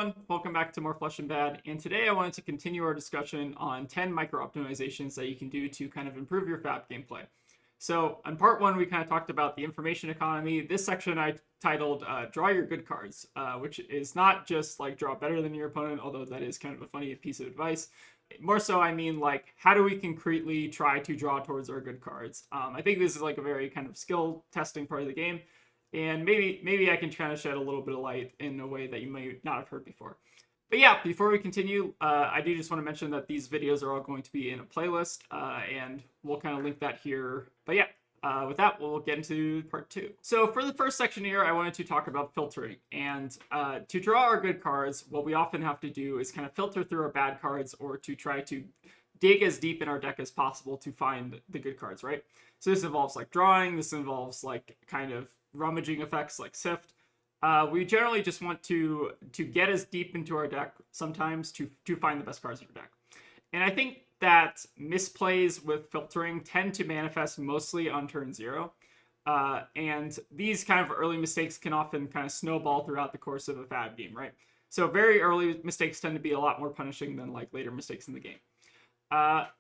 everyone, welcome back to more Flesh and Bad, and today I wanted to continue our discussion on 10 micro-optimizations that you can do to kind of improve your FAB gameplay. So in part one, we kind of talked about the information economy. This section I titled Draw Your Good Cards, which is not just like draw better than your opponent, although that is kind of a funny piece of advice. More so, I mean, like, how do we concretely try to draw towards our good cards? I think this is like a very kind of skill testing part of the game. And maybe I can kind of shed a little bit of light in a way that you may not have heard before. But yeah, before we continue, I do just want to mention that these videos are all going to be in a playlist, and we'll kind of link that here. But yeah, with that, we'll get into part two. So for the first section here, I wanted to talk about filtering. And to draw our good cards, what we often have to do is kind of filter through our bad cards or to try to dig as deep in our deck as possible to find the good cards, right? So this involves like drawing, this involves like kind of rummaging effects like sift. We generally just want to get as deep into our deck sometimes to find the best cards in your deck. And I think that misplays with filtering tend to manifest mostly on turn 0. And these kind of early mistakes can often kind of snowball throughout the course of a FAB game, right? So very early mistakes tend to be a lot more punishing than like later mistakes in the game.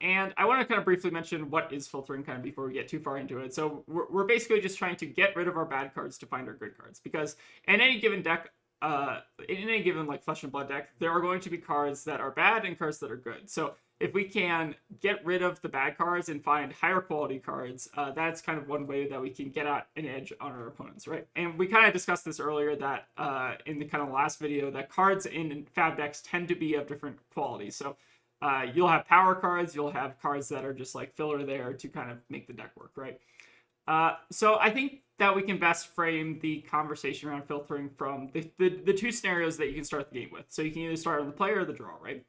And I want to kind of briefly mention what is filtering kind of before we get too far into it. So we're basically just trying to get rid of our bad cards to find our good cards, because in any given deck, in any given like Flesh and Blood deck, there are going to be cards that are bad and cards that are good. So if we can get rid of the bad cards and find higher quality cards, that's kind of one way that we can get out an edge on our opponents, right? And we kind of discussed this earlier that in the kind of last video, that cards in FAB decks tend to be of different qualities. So you'll have power cards, you'll have cards that are just like filler there to kind of make the deck work, right? So I think that we can best frame the conversation around filtering from the two scenarios that you can start the game with. So you can either start on the play or the draw, right?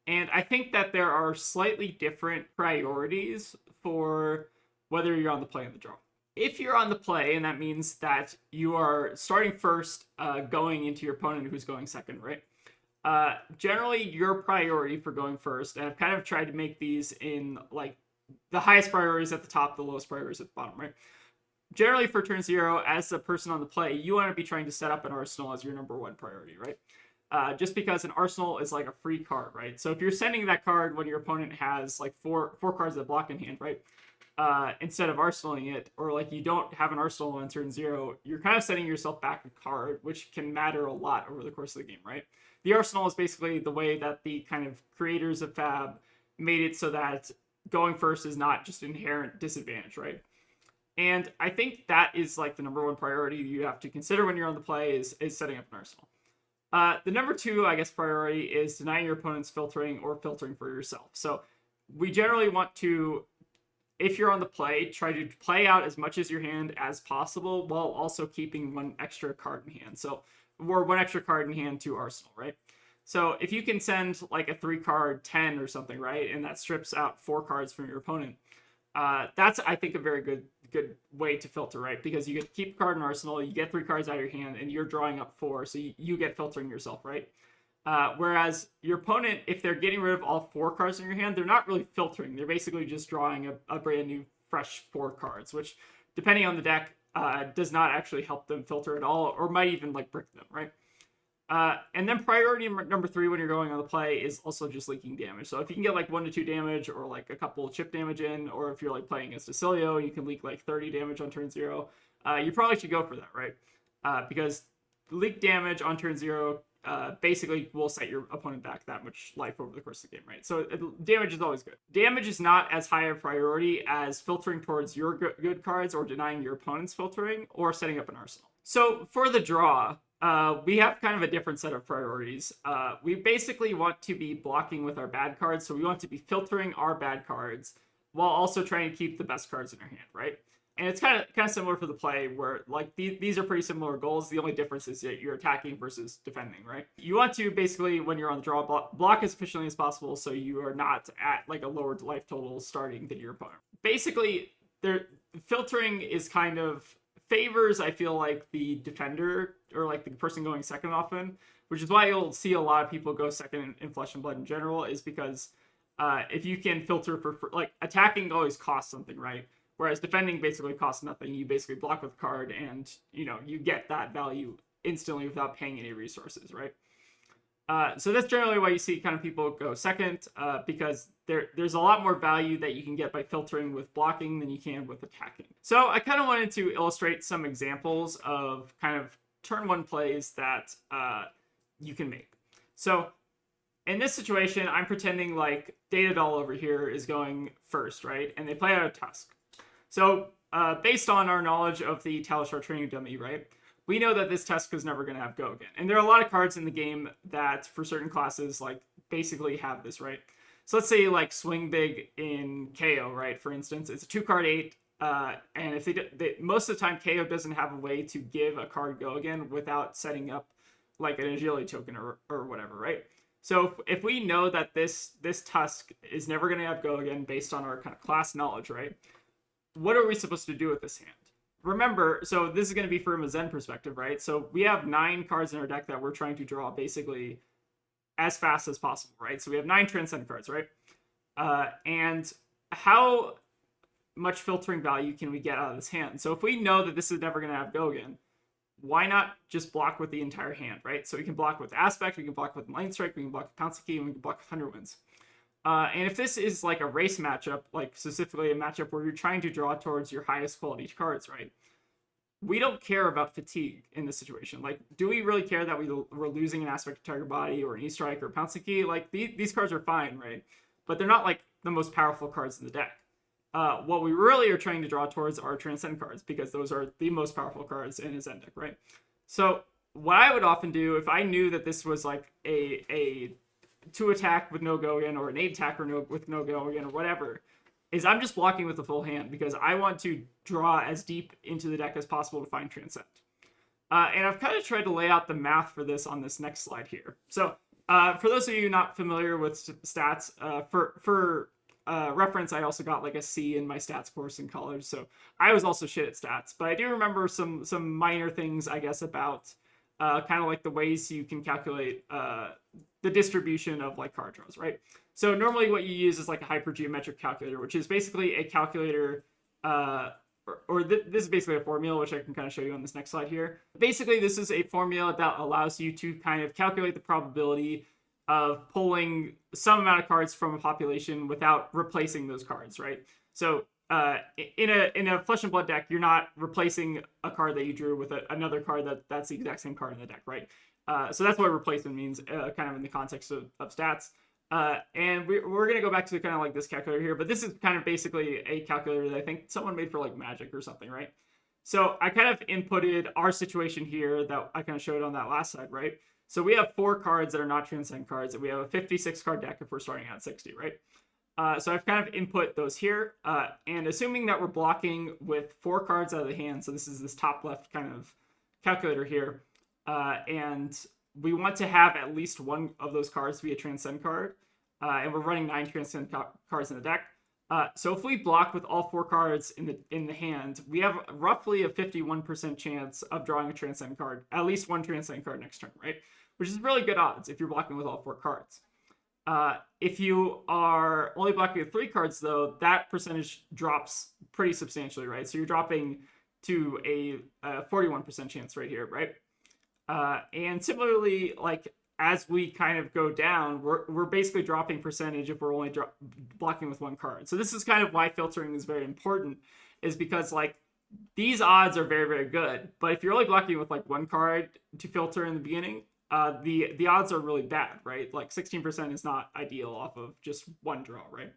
And I think that there are slightly different priorities for whether you're on the play or the draw. If you're on the play, and that means that you are starting first, going into your opponent who's going second, right? Generally, your priority for going first, and I've kind of tried to make these in like the highest priorities at the top, the lowest priorities at the bottom, right? Generally, for turn 0, as a person on the play, you want to be trying to set up an arsenal as your number one priority, right? Just because an arsenal is like a free card, right? So if you're sending that card when your opponent has like four cards that block in hand, right? Instead of arsenaling it, or like you don't have an arsenal on turn 0, you're kind of setting yourself back a card, which can matter a lot over the course of the game, right? The arsenal is basically the way that the kind of creators of FAB made it so that going first is not just an inherent disadvantage, right? And I think that is like the number one priority you have to consider when you're on the play is setting up an arsenal. The number 2, I guess, priority is denying your opponent's filtering or filtering for yourself. So we generally want to, if you're on the play, try to play out as much as your hand as possible while also keeping one extra card in hand. So, or one extra card in hand to arsenal, right? So if you can send like a 3-card 10 or something, right, and that strips out 4 cards from your opponent, that's, I think, a very good way to filter, right? Because you get to keep a card in arsenal, you get 3 cards out of your hand, and you're drawing up 4, so you get filtering yourself, right? Whereas your opponent, if they're getting rid of all 4 cards in your hand, they're not really filtering. They're basically just drawing a brand new, fresh 4 cards, which, depending on the deck, does not actually help them filter at all, or might even like brick them, right? And then priority number 3 when you're going on the play is also just leaking damage. So if you can get like 1 to 2 damage or like a couple chip damage in, or if you're like playing against Acilio, you can leak like 30 damage on turn 0. You probably should go for that, right? Because leak damage on turn 0 basically will set your opponent back that much life over the course of the game, right? So damage is always good. Damage is not as high a priority as filtering towards your good cards or denying your opponent's filtering or setting up an arsenal. So for the draw, we have kind of a different set of priorities. We basically want to be blocking with our bad cards, so we want to be filtering our bad cards while also trying to keep the best cards in our hand, right? And it's kind of similar for the play, where like these are pretty similar goals. The only difference is that you're attacking versus defending, right? You want to basically, when you're on the draw, block as efficiently as possible, so you are not at like a lower life total starting than your opponent. Basically, filtering is kind of favors, I feel like, the defender or like the person going second often, which is why you'll see a lot of people go second in Flesh and Blood in general, is because if you can filter for like attacking always costs something, right? Whereas defending basically costs nothing. You basically block with a card and, you know, you get that value instantly without paying any resources, right? So that's generally why you see kind of people go second, because there's a lot more value that you can get by filtering with blocking than you can with attacking. So I kind of wanted to illustrate some examples of kind of turn one plays that you can make. So in this situation, I'm pretending like Data Doll over here is going first, right? And they play out a Tusk. So based on our knowledge of the Talishar training dummy, right? We know that this Tusk is never going to have Go again. And there are a lot of cards in the game that, for certain classes, like basically have this, right? So let's say like Swing Big in KO, right? For instance, it's a 2-card 8. And if most of the time, KO doesn't have a way to give a card Go again without setting up like an agility token or whatever, right? So if we know that this Tusk is never going to have Go again based on our kind of class knowledge, right? What are we supposed to do with this hand? Remember, so this is going to be from a Zen perspective, right? So we have 9 cards in our deck that we're trying to draw basically as fast as possible, right? So we have 9 Transcend cards, right? And how much filtering value can we get out of this hand? So if we know that this is never going to have Go again, why not just block with the entire hand, right? So we can block with Aspect, we can block with Lightning Strike, we can block with Pounce Key, and we can block with 100 Winds. And if this is like a race matchup, like specifically a matchup where you're trying to draw towards your highest quality cards, right? We don't care about fatigue in this situation. Like, do we really care that we're losing an Aspect of Tiger Body or an E-Strike or Pounce Key? Like, these cards are fine, right? But they're not like the most powerful cards in the deck. What we really are trying to draw towards are Transcend cards, because those are the most powerful cards in a Zen deck, right? So what I would often do if I knew that this was like a 2 attack with no Go again, or an 8 attack with no Go again, or whatever, is I'm just blocking with the full hand because I want to draw as deep into the deck as possible to find Transcend. And I've kind of tried to lay out the math for this on this next slide here. So for those of you not familiar with stats, for reference, I also got like a C in my stats course in college, so I was also shit at stats. But I do remember some minor things, I guess, about kind of like the ways you can calculate the distribution of like card draws, right? So normally what you use is like a hypergeometric calculator, which is basically a calculator, this is basically a formula, which I can kind of show you on this next slide here. Basically, this is a formula that allows you to kind of calculate the probability of pulling some amount of cards from a population without replacing those cards, right? So in a Flesh and Blood deck, you're not replacing a card that you drew with another card that's the exact same card in the deck, right? So that's what replacement means, kind of in the context of stats. And we're going to go back to kind of like this calculator here, but this is kind of basically a calculator that I think someone made for like Magic or something, right? So I kind of inputted our situation here that I kind of showed on that last slide, right? So we have 4 cards that are not Transcend cards, and we have a 56 card deck if we're starting at 60, right? So I've kind of input those here, and assuming that we're blocking with 4 cards out of the hand, so this is this top left kind of calculator here, and we want to have at least one of those cards be a Transcend card, and we're running 9 Transcend cards in the deck. So if we block with all 4 cards in the hand, we have roughly a 51% chance of drawing a Transcend card, at least one Transcend card next turn, right? Which is really good odds if you're blocking with all 4 cards. If you are only blocking with 3 cards, though, that percentage drops pretty substantially, right? So you're dropping to a 41% chance right here, right? And similarly, like as we kind of go down, we're basically dropping percentage if we're only blocking with 1 card. So this is kind of why filtering is very important, is because like these odds are very, very good. But if you're only blocking with like 1 card to filter in the beginning, the odds are really bad, right? Like 16% is not ideal off of just 1 draw, right?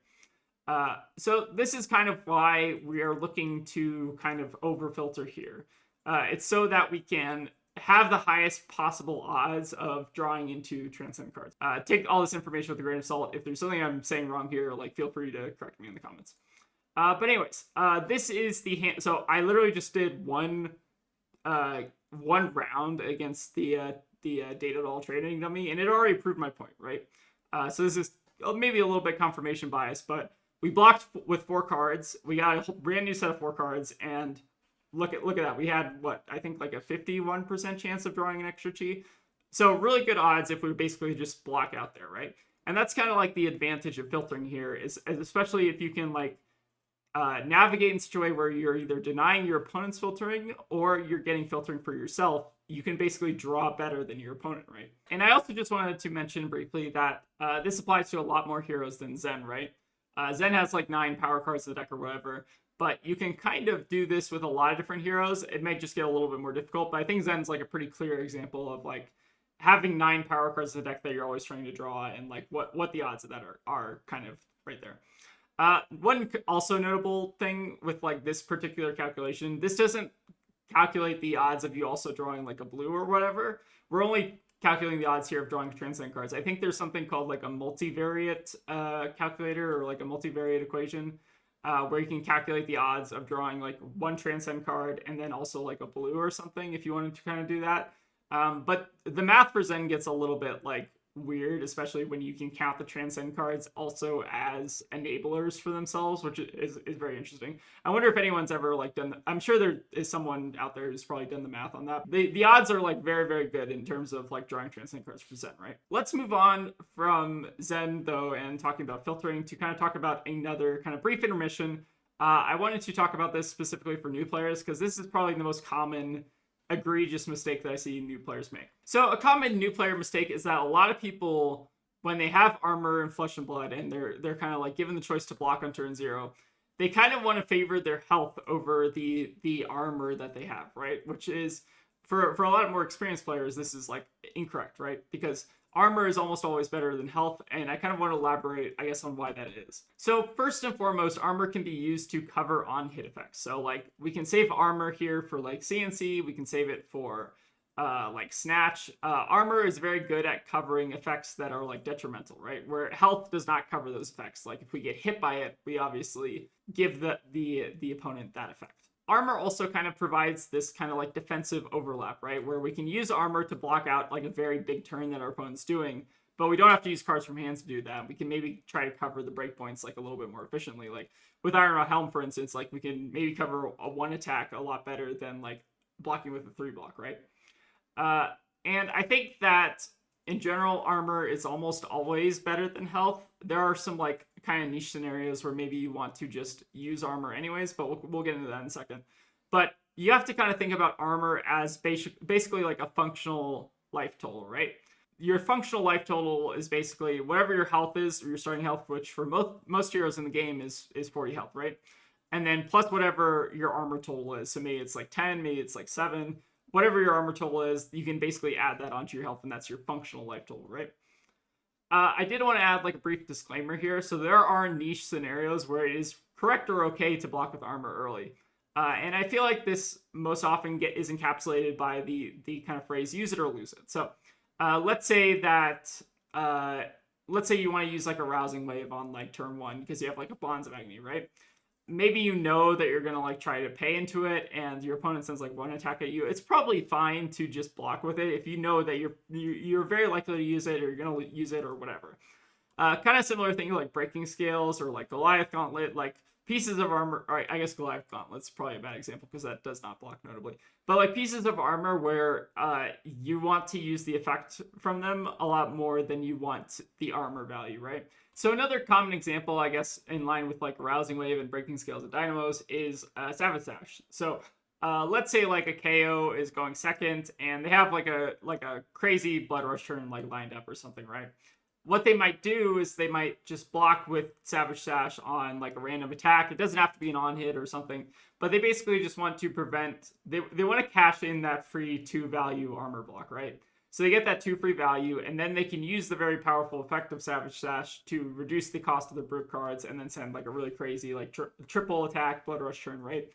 So this is kind of why we are looking to kind of over filter here. It's so that we can have the highest possible odds of drawing into Transcend cards. Take all this information with a grain of salt. If there's something I'm saying wrong here, like feel free to correct me in the comments. But anyways, this is the hand. So I literally just did one round against the Data Doll trading dummy, and it already proved my point, right? So this is maybe a little bit confirmation bias, but we blocked with 4 cards. We got a brand new set of 4 cards, and look at that. We had what I think like a 51% chance of drawing an extra chi. So really good odds if we basically just block out there, right? And that's kind of like the advantage of filtering here, is especially if you can like navigate in such a way where you're either denying your opponent's filtering or you're getting filtering for yourself you can basically draw better than your opponent, right? And I also just wanted to mention briefly that this applies to a lot more heroes than Zen, right? Zen has like 9 power cards in the deck or whatever, but you can kind of do this with a lot of different heroes. It may just get a little bit more difficult, but I think Zen's like a pretty clear example of like having 9 power cards in the deck that you're always trying to draw, and like what the odds of that are kind of right there. One also notable thing with like this particular calculation, this doesn't calculate the odds of you also drawing like a blue or whatever. We're only calculating the odds here of drawing transcend cards. I think there's something called like a multivariate calculator, or like a multivariate equation, where you can calculate the odds of drawing like one transcend card and then also like a blue or something if you wanted to kind of do that. But the math for Zen gets a little bit like weird, especially when you can count the transcend cards also as enablers for themselves, which is very interesting. I wonder if anyone's ever like done I'm sure there is someone out there who's probably done the math on that. The odds are like very, very good in terms of like drawing transcend cards for Zen, right? Let's move on from Zen though, and talking about filtering, to kind of talk about another kind of brief intermission. I wanted to talk about this specifically for new players, because this is probably the most common egregious mistake that I see new players make. So a common new player mistake is that a lot of people, when they have armor and flesh and blood, and they're kind of like given the choice to block on turn 0, they kind of want to favor their health over the armor that they have, right? Which is, for a lot of more experienced players, this is like incorrect, right? Because armor is almost always better than health, and I kind of want to elaborate, I guess, on why that is. So first and foremost, armor can be used to cover on hit effects. So like we can save armor here for like CNC, we can save it for like snatch. Armor is very good at covering effects that are like detrimental, right? Where health does not cover those effects. Like if we get hit by it, we obviously give the opponent that effect. Armor also kind of provides this kind of like defensive overlap, right? Where we can use armor to block out like a very big turn that our opponent's doing, but we don't have to use cards from hands to do that. We can maybe try to cover the breakpoints like a little bit more efficiently. Like with Iron Rod Helm, for instance, like we can maybe cover a 1 attack a lot better than like blocking with a 3 block, right? And I think that in general, armor is almost always better than health. There are some like kind of niche scenarios where maybe you want to just use armor anyways, but we'll get into that in a second. But you have to kind of think about armor as basically like a functional life total, right? Your functional life total is basically whatever your health is, or your starting health, which for most heroes in the game is 40 health, right? And then plus whatever your armor total is. So maybe it's like 10, maybe it's like 7. Whatever your armor total is, you can basically add that onto your health, and that's your functional life total, right? I did want to add like a brief disclaimer here. So there are niche scenarios where it is correct or okay to block with armor early. And I feel like this most often is encapsulated by the kind of phrase, use it or lose it. So let's say you want to use like a rousing wave on like turn 1 because you have like a Bonds of Agony, right? Maybe you know that you're going to like try to pay into it and your opponent sends like 1 attack at you. It's probably fine to just block with it if you know that you're very likely to use it, or you're going to use it or whatever. Kind of similar thing like Breaking Scales or like Goliath Gauntlet, like pieces of armor. All right, I guess Goliath Gauntlet's probably a bad example because that does not block notably. But like pieces of armor where you want to use the effect from them a lot more than you want the armor value, right? So another common example, I guess, in line with like Rousing Wave and Breaking Scales and Dynamos is Savage Sash. So let's say like a KO is going second and they have like a crazy Blood Rush turn like lined up or something, right? What they might do is they might just block with Savage Sash on like a random attack. It doesn't have to be an on hit or something, but they basically just want to prevent, they want to cash in that free 2 value armor block, right? So they get that 2 free value, and then they can use the very powerful effect of Savage Sash to reduce the cost of the Brute cards, and then send like a really crazy like triple attack Blood Rush turn, right?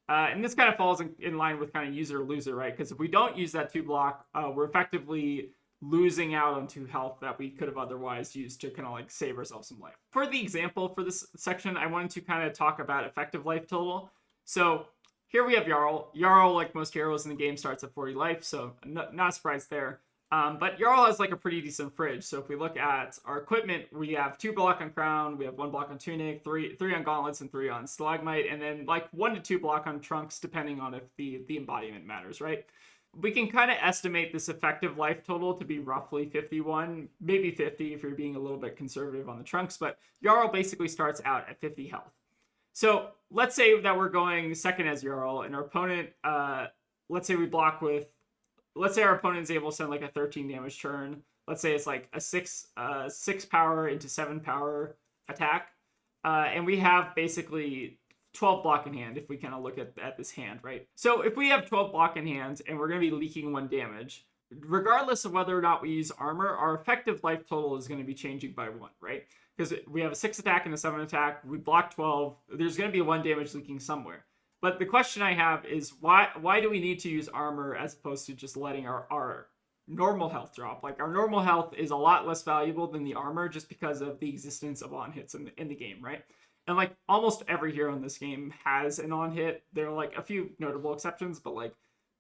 And this kind of falls in line with kind of use it or lose it, right? Because if we don't use that 2 block, we're effectively losing out on 2 health that we could have otherwise used to kind of like save ourselves some life. For the example for this section, I wanted to kind of talk about effective life total. So here we have Jarl. Jarl, like most heroes in the game, starts at 40 life, so not surprised there. But Jarl has like a pretty decent fridge. So if we look at our equipment, we have 2 block on Crown, we have 1 block on Tunic, 3 on Gauntlets, and 3 on Stalagmite, and then like 1 to 2 block on Trunks, depending on if the embodiment matters, right? We can kind of estimate this effective life total to be roughly 51, maybe 50 if you're being a little bit conservative on the Trunks, but Jarl basically starts out at 50 health. So let's say that we're going second as Jarl, and our opponent, let's say we block with let's say our opponent is able to send like a 13 damage turn. Let's say it's like a 6 power into 7 power attack. And we have basically 12 block in hand if we kind of look at this hand, right? So if we have 12 block in hand and we're going to be leaking 1 damage, regardless of whether or not we use armor, our effective life total is going to be changing by 1, right? Because we have a 6 attack and a 7 attack, we block 12, there's going to be 1 damage leaking somewhere. But the question I have is why do we need to use armor as opposed to just letting our normal health drop? Like, our normal health is a lot less valuable than the armor just because of the existence of on hits in the game, right? And like almost every hero in this game has an on hit. There are like a few notable exceptions, but like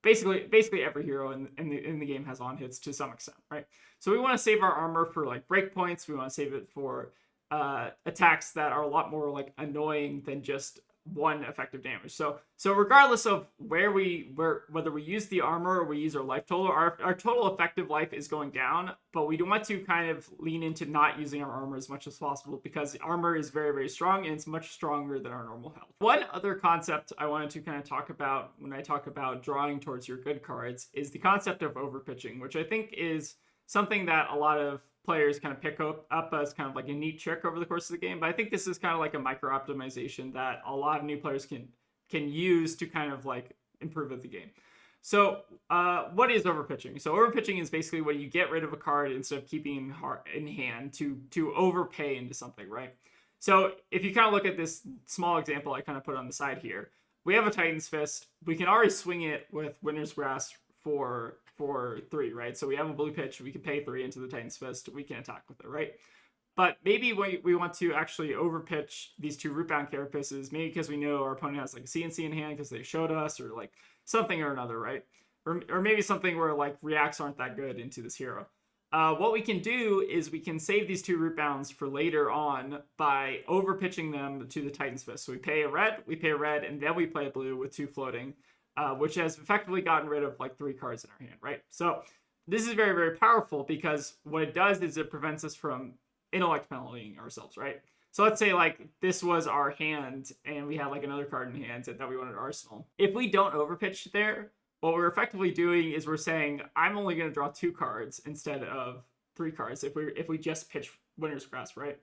basically every hero in the game has on hits to some extent, right? So we want to save our armor for like breakpoints. We want to save it for attacks that are a lot more like annoying than just 1 effective damage. So regardless of whether we use the armor or we use our life total, our total effective life is going down, but we want to kind of lean into not using our armor as much as possible because the armor is very, very strong and it's much stronger than our normal health. One other concept I wanted to kind of talk about when I talk about drawing towards your good cards is the concept of overpitching, which I think is something that a lot of players kind of pick up as kind of like a neat trick over the course of the game. But I think this is kind of like a micro optimization that a lot of new players can use to kind of like improve at the game. So what is overpitching? So overpitching is basically when you get rid of a card instead of keeping in hand to overpay into something, right? So if you kind of look at this small example I kind of put on the side here, we have a Titan's Fist. We can already swing it with Winter's Grasp for 3, right? So we have a blue pitch, we can pay 3 into the Titan's Fist, we can attack with it, right? But maybe we want to actually overpitch these 2 Rootbound Carapaces, maybe because we know our opponent has like a CNC in hand because they showed us, or like something or another, right? Or maybe something where like reacts aren't that good into this hero. What we can do is we can save these 2 Rootbounds for later on by overpitching them to the Titan's Fist. So we pay a red, and then we play a blue with 2 floating. Which has effectively gotten rid of like 3 cards in our hand, right? So this is very, very powerful because what it does is it prevents us from intellect penaltying ourselves, right? So let's say like this was our hand and we had like another card in hand that we wanted to arsenal. If we don't overpitch there, what we're effectively doing is we're saying, I'm only going to draw 2 cards instead of 3 cards if we just pitch Winter's Grasp, right?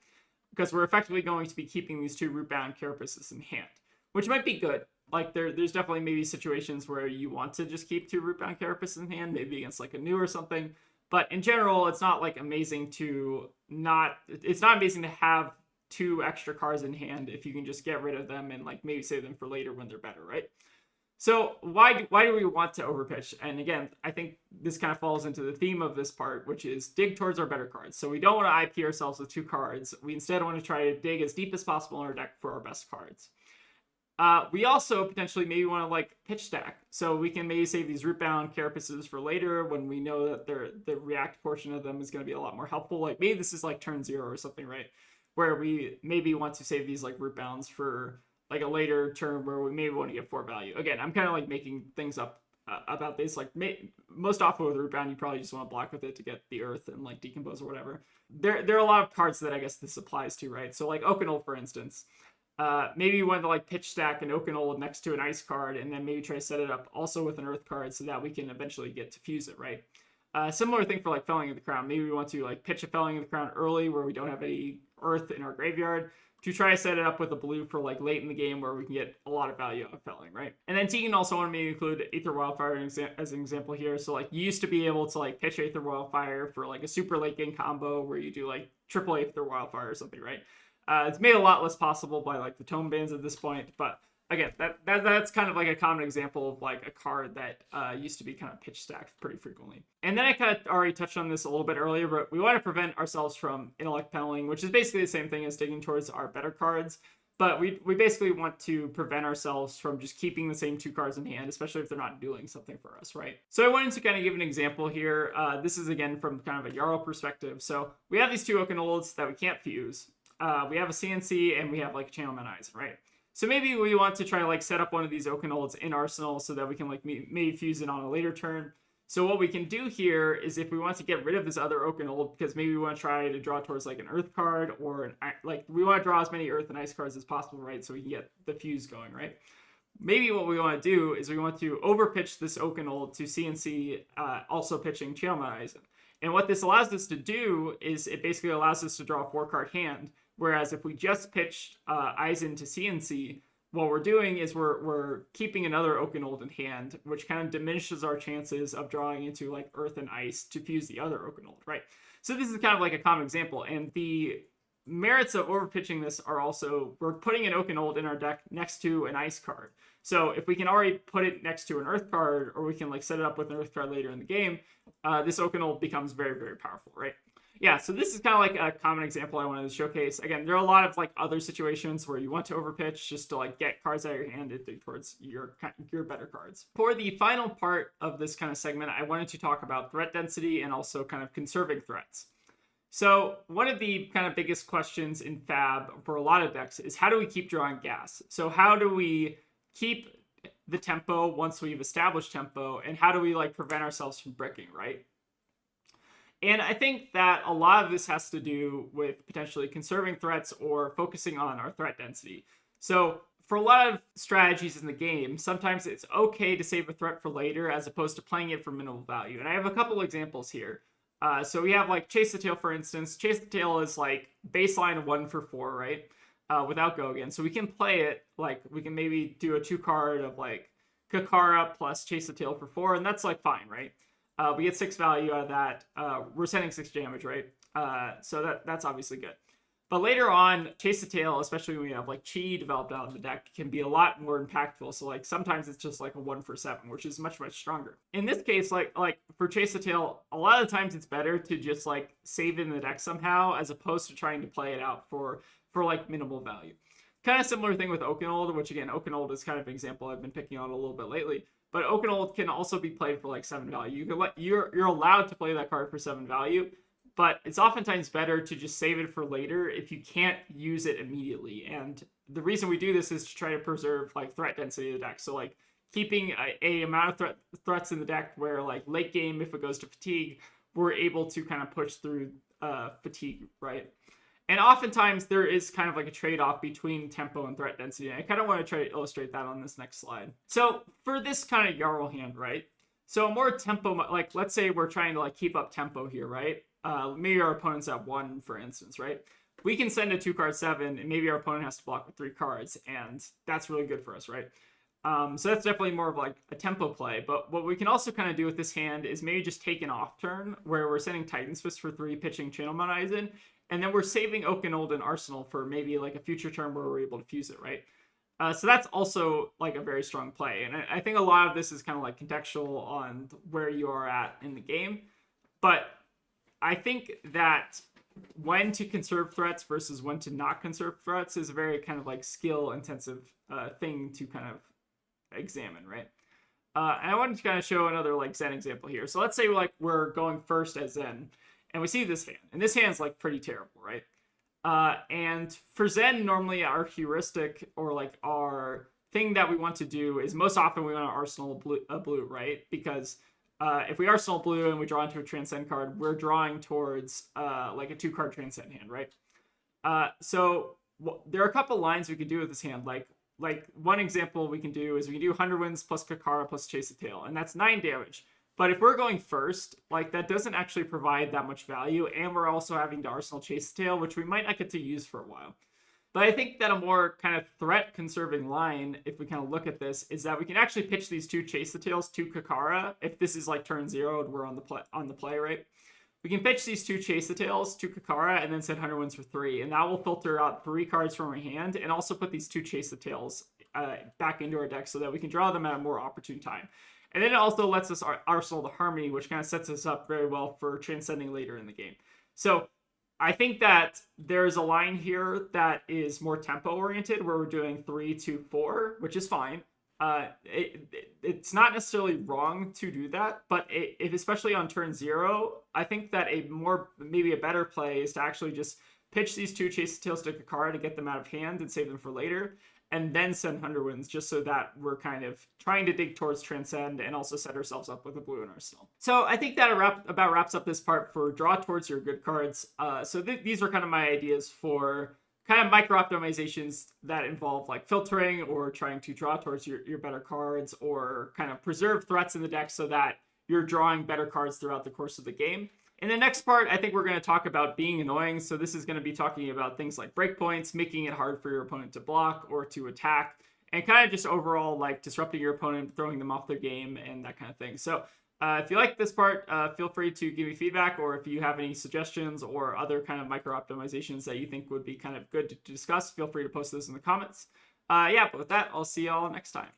Because we're effectively going to be keeping these 2 Rootbound Carapaces in hand, which might be good. Like there's definitely maybe situations where you want to just keep 2 Rootbound Carapaces in hand, maybe against like a new or something. But in general, it's not like amazing it's not amazing to have 2 extra cards in hand if you can just get rid of them and like maybe save them for later when they're better, right? So why do we want to overpitch? And again, I think this kind of falls into the theme of this part, which is dig towards our better cards. So we don't want to IP ourselves with 2 cards. We instead want to try to dig as deep as possible in our deck for our best cards. We also potentially maybe want to like pitch stack. So we can maybe save these Rootbound Carapaces for later when we know that the react portion of them is going to be a lot more helpful. Like maybe this is like turn 0 or something, right? Where we maybe want to save these like Rootbounds for like a later turn where we maybe want to get 4 value. Again, I'm kind of like making things up about this. Like most often with Rootbound, you probably just want to block with it to get the Earth and like decompose or whatever. There are a lot of cards that I guess this applies to, right? So like Oakenol, for instance. Maybe you want to like pitch stack an Oakenol next to an ice card and then maybe try to set it up also with an earth card so that we can eventually get to fuse it, right? Similar thing for like Felling of the Crown. Maybe we want to like pitch a Felling of the Crown early where we don't have any earth in our graveyard to try to set it up with a blue for like late in the game where we can get a lot of value out of Felling, right? And then Tegan also wanted me to include Aether Wildfire as an example here. So like you used to be able to like pitch Aether Wildfire for like a super late game combo where you do like triple Aether Wildfire or something, right? It's made a lot less possible by like the tome bans at this point, but again, that's kind of like a common example of like a card that used to be kind of pitch stacked pretty frequently. And then I kind of already touched on this a little bit earlier, but we want to prevent ourselves from intellect penaltying, which is basically the same thing as digging towards our better cards. But we basically want to prevent ourselves from just keeping the same 2 cards in hand, especially if they're not doing something for us, right? So I wanted to kind of give an example here. This is again from kind of a Jarl perspective. So we have these 2 Oakenolds that we can't fuse. We have a CNC and we have like Channel Man Eyes, right? So maybe we want to try to like set up one of these Oakenolds in Arsenal so that we can like maybe fuse it on a later turn. So what we can do here is if we want to get rid of this other Oakenold because maybe we want to try to draw towards like an Earth card or like we want to draw as many Earth and Ice cards as possible, right? So we can get the fuse going, right? maybe what we want to do is we want to overpitch this Oakenold to CNC, also pitching Channel Eisen. And what this allows us to do is it basically allows us to draw a 4-card hand. Whereas if we just pitch Eisen to CNC, what we're doing is we're keeping another Oakenold in hand, which kind of diminishes our chances of drawing into like Earth and Ice to fuse the other Oakenold, right? So this is kind of like a common example. And the merits of overpitching this are also, we're putting an Oakenold in our deck next to an Ice card. So if we can already put it next to an Earth card, or we can like set it up with an Earth card later in the game, this Oakenold becomes very, very powerful, right? Yeah, so this is kind of like a common example I wanted to showcase. Again, there are a lot of like other situations where you want to overpitch just to like get cards out of your hand towards your better cards. For the final part of this kind of segment, I wanted to talk about threat density and also kind of conserving threats. So one of the kind of biggest questions in Fab for a lot of decks is how do we keep drawing gas? So how do we keep the tempo once we've established tempo, and how do we like prevent ourselves from bricking, right? And I think that a lot of this has to do with potentially conserving threats or focusing on our threat density. So for a lot of strategies in the game, sometimes it's okay to save a threat for later as opposed to playing it for minimal value. And I have a couple examples here. So we have like Chase the Tail, for instance. Chase the Tail is like baseline 1 for 4, right? Without go again. So we can play it, like we can maybe do a 2-card of like Kakara plus Chase the Tail for 4, and that's like fine, right? We get 6 value out of that. We're sending 6 damage, right? So that's obviously good. But later on, Chase the Tail, especially when we have like Chi developed out of the deck, can be a lot more impactful. So like sometimes it's just like a 1 for 7, which is much, much stronger. In this case, like for Chase the Tail, a lot of the times it's better to just like save it in the deck somehow as opposed to trying to play it out for like minimal value. Kind of similar thing with Oakenold, which again, Oakenold is kind of an example I've been picking on a little bit lately. But Oakenold can also be played for like 7 value. You're allowed to play that card for 7 value, but it's oftentimes better to just save it for later if you can't use it immediately. And the reason we do this is to try to preserve like threat density of the deck. So like keeping a amount of threats in the deck where like late game, if it goes to fatigue, we're able to kind of push through fatigue, right? And oftentimes there is kind of like a trade-off between tempo and threat density. And I kind of want to try to illustrate that on this next slide. So for this kind of Jarl hand, right? So more tempo, like let's say we're trying to like keep up tempo here, right? Maybe our opponent's at 1, for instance, right? We can send a 2-card 7, and maybe our opponent has to block with 3 cards, and that's really good for us, right? So that's definitely more of like a tempo play. But what we can also kind of do with this hand is maybe just take an off turn where we're sending Titan's Fist for 3, pitching Channel Eisen, and then we're saving Oakenold and Arsenal for maybe like a future turn where we're able to fuse it, right? So that's also like a very strong play. And I think a lot of this is kind of like contextual on where you are at in the game. But I think that when to conserve threats versus when to not conserve threats is a very kind of like skill intensive thing to kind of examine, right? And I wanted to kind of show another like Zen example here. So let's say like we're going first as Zen, and we see this hand, and this hand's like pretty terrible, right? And for Zen, normally our heuristic or like our thing that we want to do is most often we want to arsenal blue, right? Because if we arsenal blue and we draw into a transcend card, we're drawing towards like a 2-card transcend hand, right? So there are a couple lines we could do with this hand. Like one example we can do is we can do 100 Winds plus Kakara plus Chase the Tail, and that's 9 damage. But if we're going first, like that doesn't actually provide that much value, and we're also having to arsenal Chase the Tail, which we might not get to use for a while. But I think that a more kind of threat conserving line, if we kind of look at this, is that we can actually pitch these 2 Chase the Tails to Kakara. If this is like turn 0 and we're on the play, right? We can pitch these 2 Chase the Tails to Kakara and then send 100 Winds for 3, and that will filter out 3 cards from our hand and also put these 2 Chase the Tails back into our deck so that we can draw them at a more opportune time. And then it also lets us arsenal the Harmony, which kind of sets us up very well for transcending later in the game. So I think that there's a line here that is more tempo oriented where we're doing 3, 2, 4, which is fine. It's not necessarily wrong to do that, but if especially on turn 0, I think that maybe a better play is to actually just pitch these 2 Chase the Tails to Kakara to get them out of hand and save them for later, and then send 100 Winds just so that we're kind of trying to dig towards Transcend and also set ourselves up with a blue in Arsenal. So I think that wraps up this part for draw towards your good cards. So these are kind of my ideas for kind of micro optimizations that involve like filtering or trying to draw towards your better cards, or kind of preserve threats in the deck so that you're drawing better cards throughout the course of the game. In the next part, I think we're going to talk about being annoying. So this is going to be talking about things like breakpoints, making it hard for your opponent to block or to attack, and kind of just overall like disrupting your opponent, throwing them off their game, and that kind of thing. So if you like this part, feel free to give me feedback, or if you have any suggestions or other kind of micro optimizations that you think would be kind of good to discuss, feel free to post those in the comments. Yeah, but with that, I'll see y'all next time.